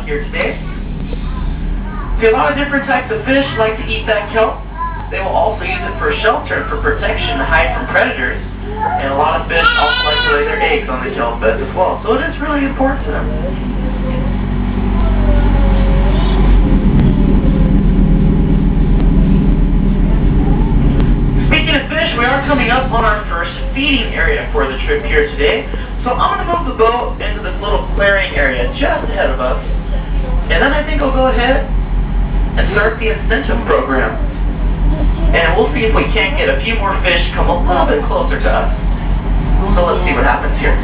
here today. See, a lot of different types of fish like to eat that kelp. They will also use it for shelter and for protection to hide from predators. And a lot of fish also like to lay their eggs on the kelp beds as well. So it is really important to them. Speaking of fish, we are coming up on our first feeding area for the trip here today. So I'm going to move the boat into this little clearing area just ahead of us. And then I think I'll go ahead and start the incentive program. And we'll see if we can't get a few more fish to come a little bit closer to us. So let's see what happens here.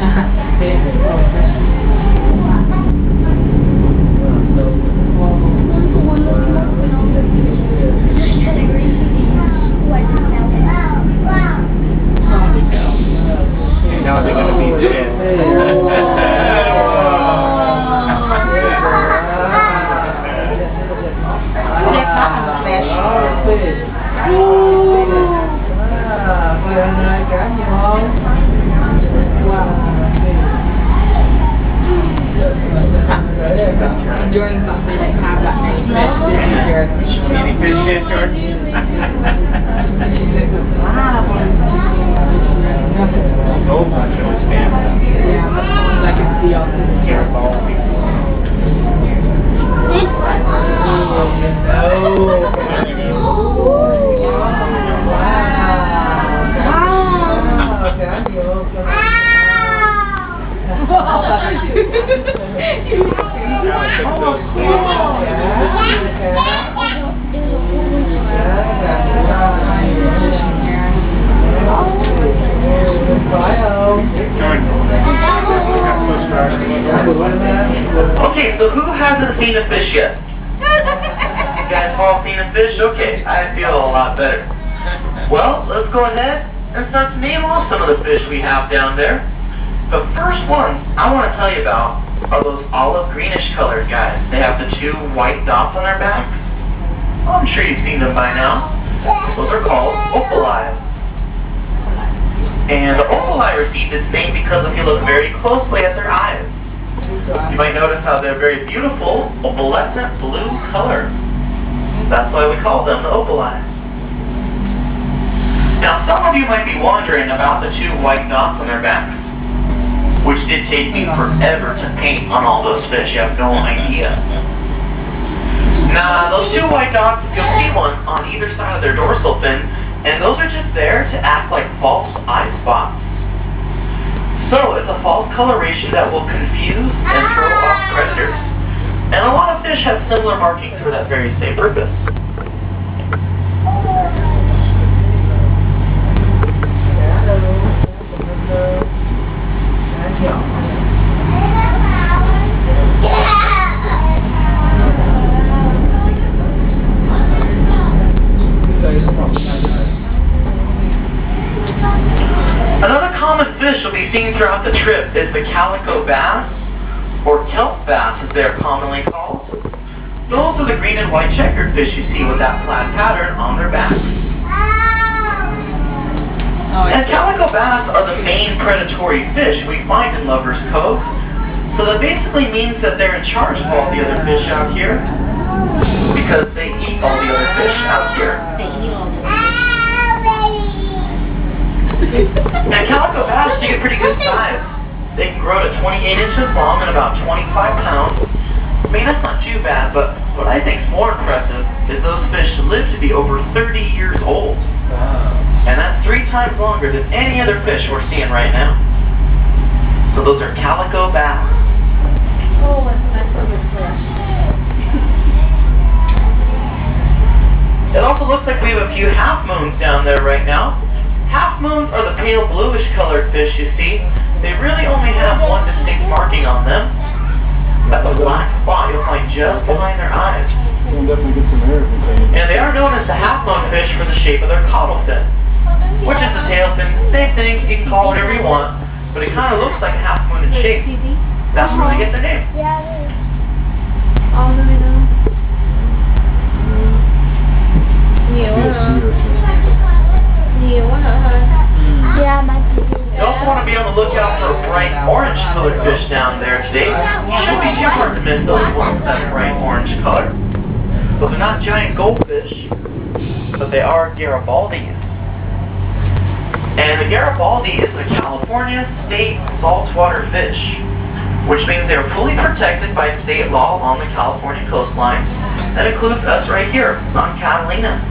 Now they're going to be dead. Doing something like have that many fish Any fish yet, George? Oh, I can always stand that. Yeah, that's the ones I can see on this Careful. Okay, so who hasn't seen a fish yet? You guys all seen a fish? Okay, I feel a lot better. Well, let's go ahead and start to name off some of the fish we have down there. The first ones I want to tell you about are those olive greenish colored guys. They have the two white dots on their backs. I'm sure you've seen them by now. Those are called opali. And the opali received its name because if you look very closely at their eyes, you might notice how they're very beautiful, opalescent blue color. That's why we call them the opali. Now, some of you might be wondering about the two white dots on their backs, which did take me forever to paint on all those fish. You have no idea. Now, those two white dots, you'll see one on either side of their dorsal fin, and those are just there to act like false eye spots. So, it's a false coloration that will confuse and throw off predators. And a lot of fish have similar markings for that very same purpose. Another common fish you'll be seeing throughout the trip is the calico bass, or kelp bass as they are commonly called. Those are the green and white checkered fish you see with that flat pattern on their backs. And calico bass are the main predatory fish we find in Lover's Cove. So that basically means that they're in charge of all the other fish out here, because they eat all the other fish out here. Now, calico bass take a pretty good size. They can grow to 28 inches long and about 25 pounds. I mean, that's not too bad, but what I think is more impressive is those fish live to be over 30 years old. And that's 3 times longer than any other fish we're seeing right now. So those are calico bass. Oh, what's my favorite fish? It also looks like we have a few half moons down there right now. Half moons are the pale bluish colored fish you see. They really only have one distinct marking on them. That black spot you'll find just behind their eyes. We'll definitely get some air. And they are known as the half moon fish for the shape of their caudal fin, which is the tail fin. Same thing, you can call it whatever you want, but it kind of looks like a half moon in shape. That's where they get their name. Yeah, it is. All the way down. Yeah, my You also want to be on the lookout for bright orange colored fish down there today. You should be too hard to miss those ones. that bright orange color. Those are not giant goldfish, but they are Garibaldis. And the Garibaldi is a California state saltwater fish, which means they are fully protected by state law along the California coastline. That includes us right here on Catalina.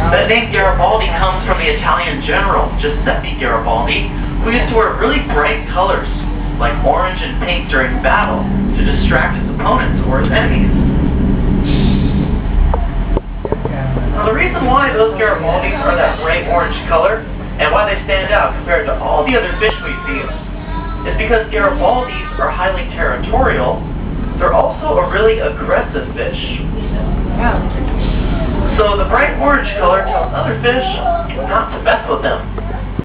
That name Garibaldi comes from the Italian general Giuseppe Garibaldi, who used to wear really bright colors, like orange and pink during battle, to distract his opponents or his enemies. Now the reason why those Garibaldis are that bright orange color, and why they stand out compared to all the other fish we see, is because Garibaldis are highly territorial. They're also a really aggressive fish. So the bright orange color tells other fish not to mess with them.